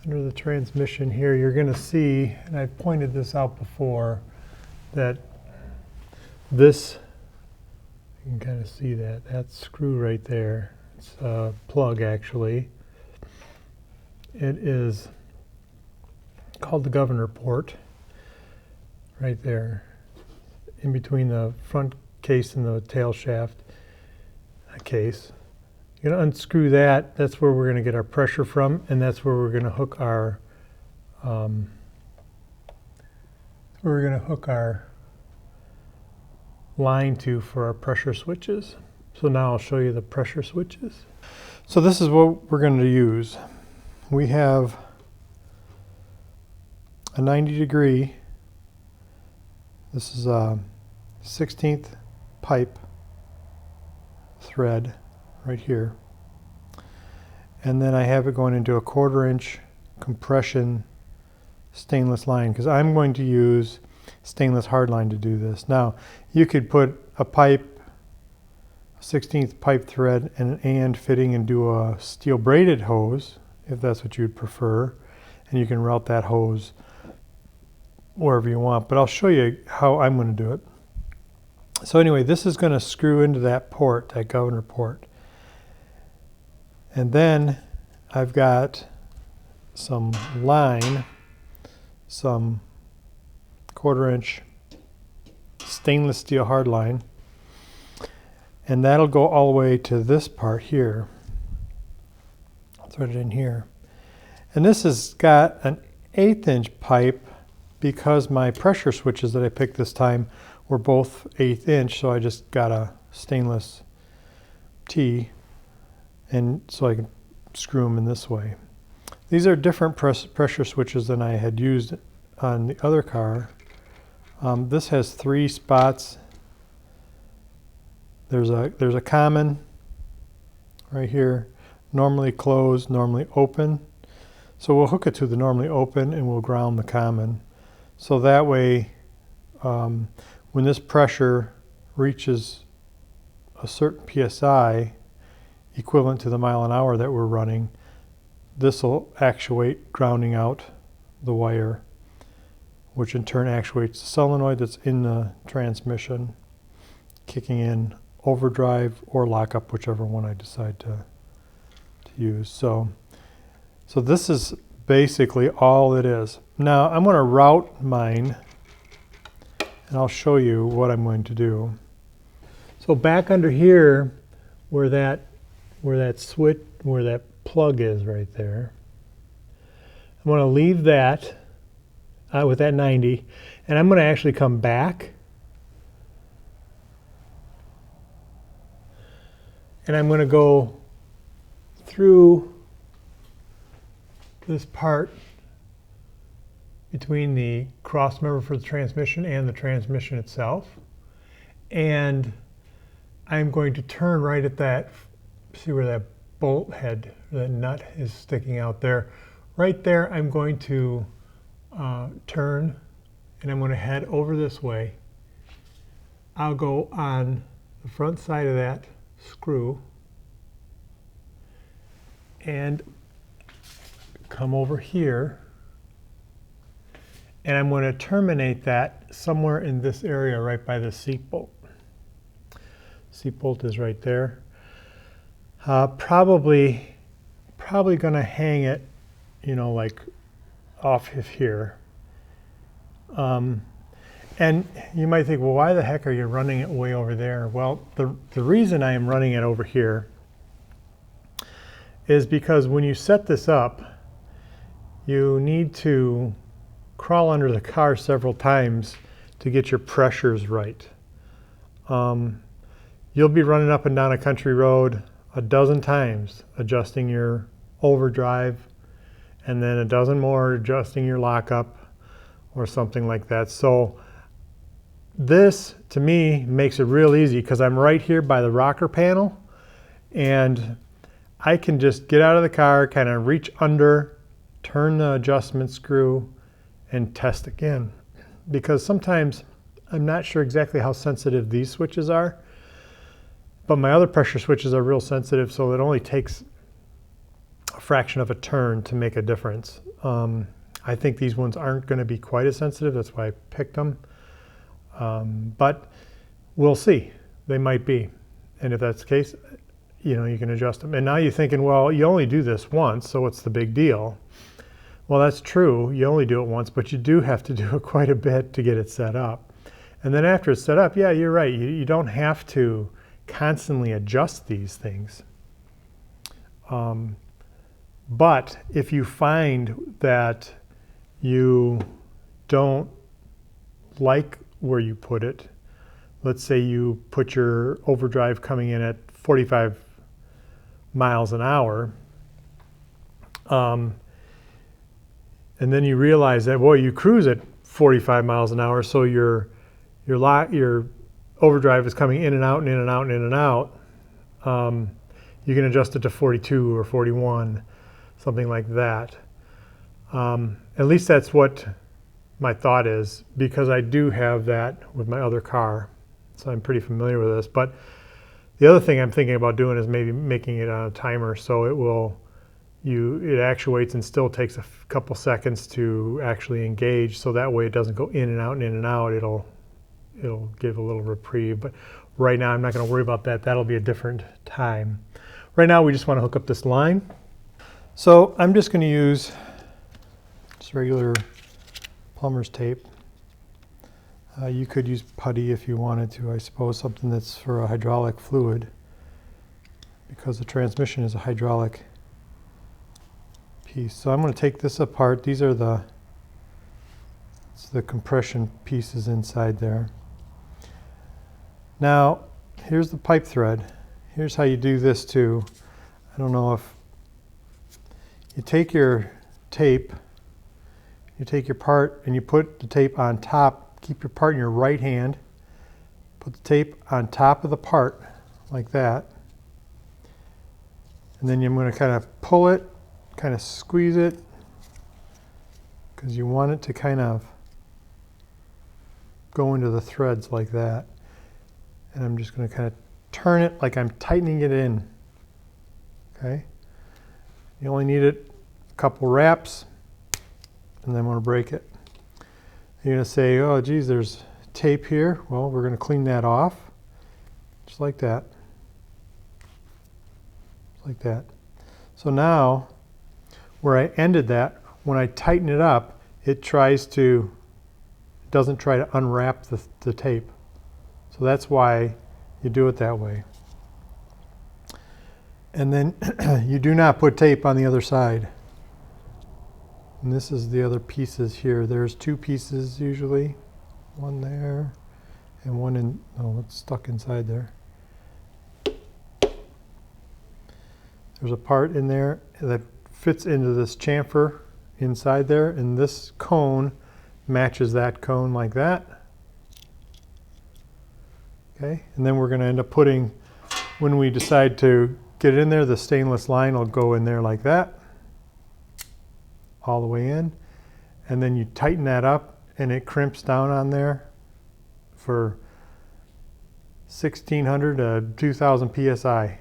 under the transmission here, you're going to see, and I pointed this out before, that this, you can kind of see that screw right there. It's a plug actually. It is called the governor port right there, in between the front case and the tail shaft case. You're going to unscrew that. That's where we're going to get our pressure from, and that's where we're going to hook our line to for our pressure switches. So now I'll show you the pressure switches. So this is what we're going to use. We have a 90-degree. This is a 16th pipe thread right here. And then I have it going into a 1/4-inch compression stainless line, because I'm going to use stainless hard line to do this. Now, you could put a pipe, 16th pipe thread, and an and fitting and do a steel braided hose, if that's what you'd prefer. And you can route that hose wherever you want. But I'll show you how I'm going to do it. So anyway, this is going to screw into that port, that governor port. And then I've got some line, some 1/4-inch stainless steel hard line, and that'll go all the way to this part here. I'll thread it in here. And this has got an 1/8-inch pipe, because my pressure switches that I picked this time were both 1/8 inch, so I just got a stainless T, and so I can screw them in this way. These are different pressure switches than I had used on the other car. This has 3 spots. There's a common right here, normally closed, normally open. So we'll hook it to the normally open and we'll ground the common. So that way, when this pressure reaches a certain PSI, equivalent to the mile an hour that we're running, this will actuate grounding out the wire, which in turn actuates the solenoid that's in the transmission, kicking in overdrive or lockup, whichever one I decide to use. So this is basically all it is. Now I'm going to route mine, and I'll show you what I'm going to do. So back under here, where that plug is right there, I'm going to leave that with that 90, and I'm going to actually come back, and I'm going to go through this part between the cross member for the transmission and the transmission itself, and I'm going to turn right at that, see where that bolt head, the nut is sticking out there. Right there I'm going to turn, and I'm going to head over this way. I'll go on the front side of that screw and come over here, and I'm going to terminate that somewhere in this area right by the seat bolt. Seat bolt is right there. Probably going to hang it, like off of here. And you might think, well, why the heck are you running it way over there? Well, the reason I am running it over here is because when you set this up, you need to crawl under the car several times to get your pressures right. You'll be running up and down a country road a dozen times adjusting your overdrive, and then a dozen more adjusting your lockup or something like that. So this, to me, makes it real easy because I'm right here by the rocker panel, and I can just get out of the car, kind of reach under, turn the adjustment screw, and test again. Because sometimes I'm not sure exactly how sensitive these switches are, but my other pressure switches are real sensitive, so it only takes a fraction of a turn to make a difference. I think these ones aren't going to be quite as sensitive. That's why I picked them. But we'll see. They might be. And if that's the case, you know, you can adjust them. And now you're thinking, well, you only do this once, so what's the big deal? Well, that's true. You only do it once, but you do have to do it quite a bit to get it set up. And then after it's set up, yeah, you're right. You don't have to constantly adjust these things. But if you find that you don't like where you put it, let's say you put your overdrive coming in at 45 miles an hour, and then you realize that, boy, you cruise at 45 miles an hour, so your overdrive is coming in and out and in and out and in and out. You can adjust it to 42 or 41, something like that. At least that's what my thought is, because I do have that with my other car, so I'm pretty familiar with this. But the other thing I'm thinking about doing is maybe making it on a timer, so it actuates and still takes a couple seconds to actually engage, so that way it doesn't go in and out and in and out. It'll give a little reprieve. But right now I'm not going to worry about that. That'll be a different time. Right now we just want to hook up this line. So I'm just going to use just regular plumber's tape. You could use putty if you wanted to, I suppose, something that's for a hydraulic fluid, because the transmission is a hydraulic piece. So I'm going to take this apart. These are the compression pieces inside there. Now, here's the pipe thread. Here's how you do this too. I don't know if you take your tape, you take your part and you put the tape on top. Keep your part in your right hand. Put the tape on top of the part like that. And then I'm going to kind of pull it, kind of squeeze it, because you want it to kind of go into the threads like that. And I'm just going to kind of turn it like I'm tightening it in. Okay? You only need it a couple wraps, and then I'm going to break it. You're going to say, oh, geez, there's tape here. Well, we're going to clean that off, just like that. Just like that. So now, where I ended that, when I tighten it up, it doesn't try to unwrap the tape. So that's why you do it that way. And then you do not put tape on the other side. And this is the other pieces here. There's two pieces usually. One there and one in, oh, it's stuck inside there. There's a part in there that fits into this chamfer inside there, and this cone matches that cone like that. Okay, and then we're going to end up putting, when we decide to get it in there, the stainless line will go in there like that, all the way in, and then you tighten that up and it crimps down on there for 1600 to 2000 psi.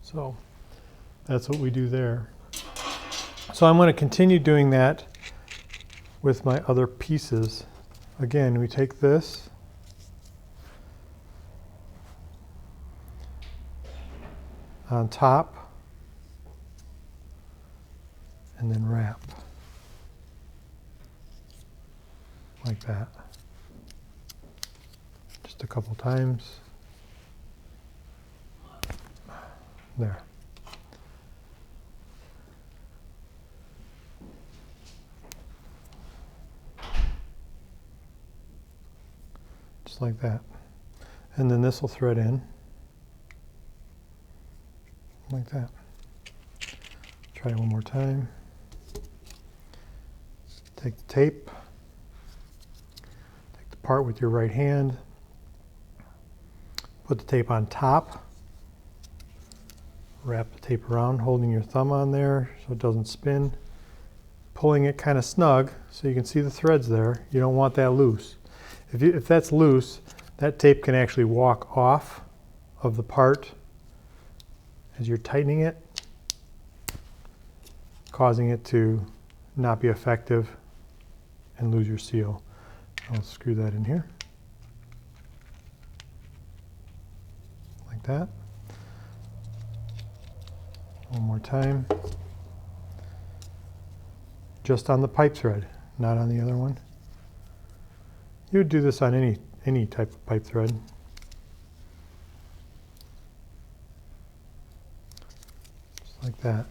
So that's what we do there. So I'm going to continue doing that with my other pieces. Again, we take this, on top, and then wrap like that. Just a couple times. There. Just like that. And then this will thread in like that. Try it one more time. Take the tape, take the part with your right hand, put the tape on top, wrap the tape around, holding your thumb on there so it doesn't spin, pulling it kind of snug so you can see the threads there. You don't want that loose. If that's loose, that tape can actually walk off of the part as you're tightening it, causing it to not be effective and lose your seal. I'll screw that in here like that. One more time. Just on the pipe thread, not on the other one. You would do this on any type of pipe thread. Just like that.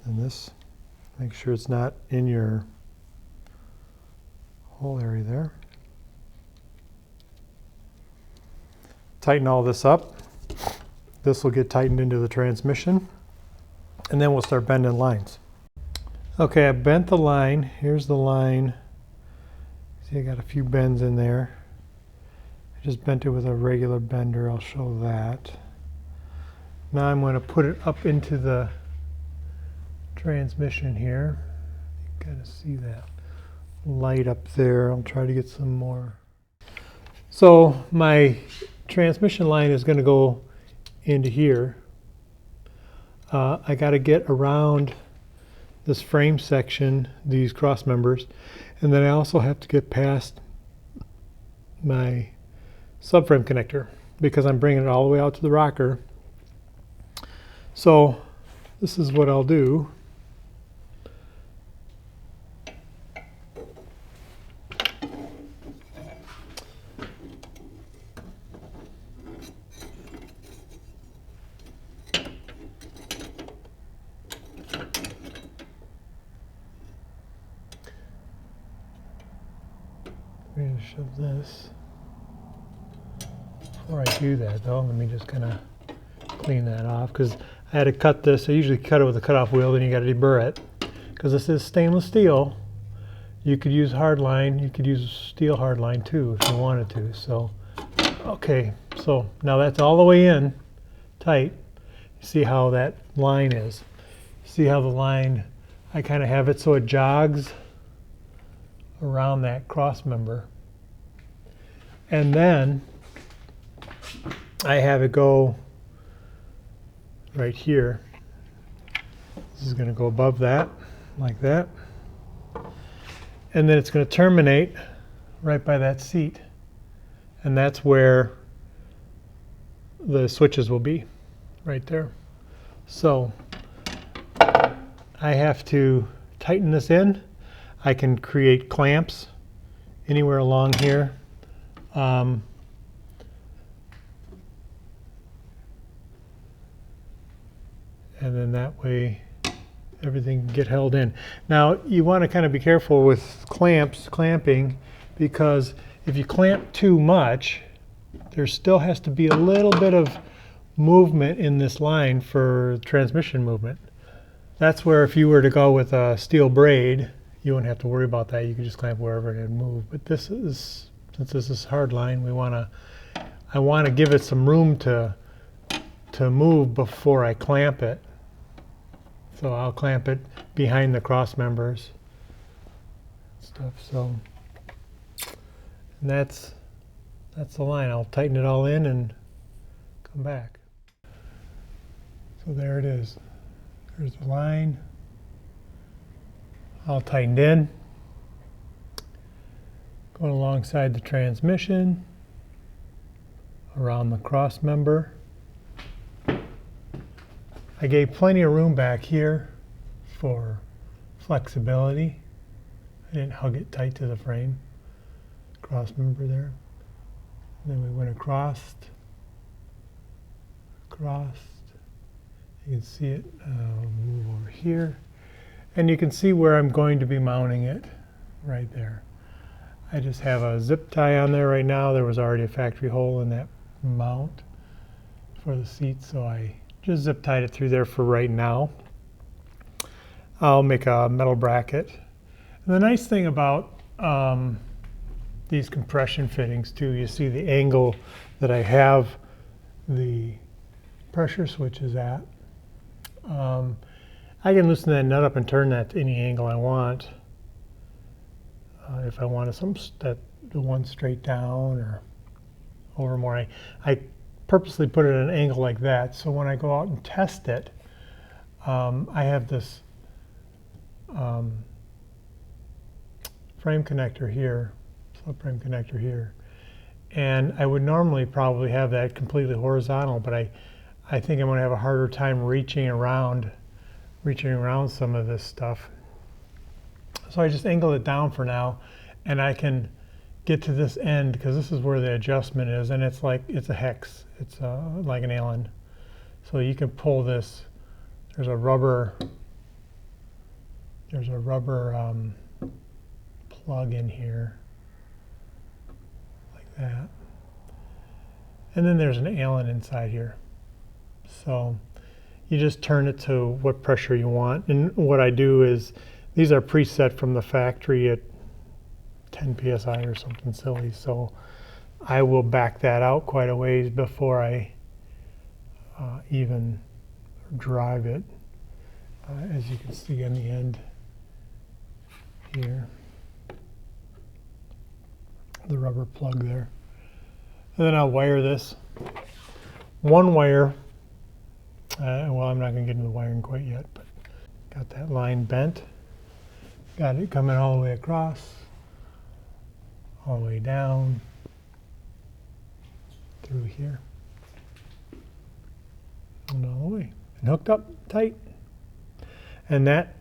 And this, make sure it's not in your whole area there. Tighten all this up. This will get tightened into the transmission, and then we'll start bending lines. Okay, I bent the line. Here's the line. See, I got a few bends in there. I just bent it with a regular bender. I'll show that. Now I'm going to put it up into the transmission here. You gotta see that light up there. I'll try to get some more. So my transmission line is going to go into here. I got to get around this frame section, these cross members, and then I also have to get past my subframe connector because I'm bringing it all the way out to the rocker. So this is what I'll do. I'm going to shove this. Before I do that though, let me just kind of clean that off because I had to cut this. I usually cut it with a cutoff wheel, then you got to deburr it. Because this is stainless steel, you could use hardline, you could use steel hardline too if you wanted to. So, okay, so now that's all the way in, tight. See how that line is. See how the line, I kind of have it so it jogs around that cross member. And then I have it go right here. This is going to go above that, like that. And then it's going to terminate right by that seat. And that's where the switches will be, right there. So I have to tighten this in. I can create clamps anywhere along here. And then that way everything can get held in. Now you want to kind of be careful with clamping, because if you clamp too much, there still has to be a little bit of movement in this line for transmission movement. That's where if you were to go with a steel braid, you wouldn't have to worry about that. You could just clamp wherever it would move. But this is, since this is hard line, I want to give it some room to move before I clamp it. So I'll clamp it behind the cross members stuff. So and that's the line. I'll tighten it all in and come back. So there it is. There's the line. All tightened in. Going alongside the transmission, around the cross member. I gave plenty of room back here for flexibility. I didn't hug it tight to the frame. Cross member there. And then we went across. You can see it. I'll move over here. And you can see where I'm going to be mounting it right there. I just have a zip tie on there right now. There was already a factory hole in that mount for the seat, so I just zip tied it through there for right now. I'll make a metal bracket. And the nice thing about these compression fittings too, you see the angle that I have the pressure switches at. I can loosen that nut up and turn that to any angle I want. If I wanted the one straight down or over more, I purposely put it at an angle like that, so when I go out and test it, I have this frame connector here, slip frame connector here, and I would normally probably have that completely horizontal, but I think I'm going to have a harder time reaching around some of this stuff. So I just angled it down for now, and I can get to this end because this is where the adjustment is, and it's a hex. It's like an Allen. So you can pull this. There's a rubber plug in here, like that. And then there's an Allen inside here. So you just turn it to what pressure you want. And what I do is, these are preset from the factory at 10 psi or something silly. So I will back that out quite a ways before I even drive it, as you can see on the end here, the rubber plug there. And then I'll wire this. One wire, well, I'm not going to get into the wiring quite yet, but got that line bent. Got it coming all the way across, all the way down, through here, and all the way, and hooked up tight. And that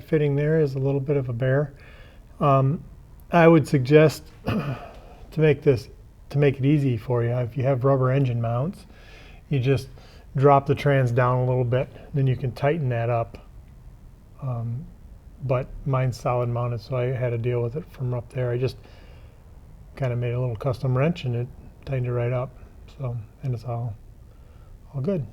fitting there is a little bit of a bear. I would suggest to make it easy for you, if you have rubber engine mounts, you just drop the trans down a little bit, then you can tighten that up. But mine's solid mounted, so I had to deal with it from up there. I just kind of made a little custom wrench and it tightened it right up. So, and it's all good.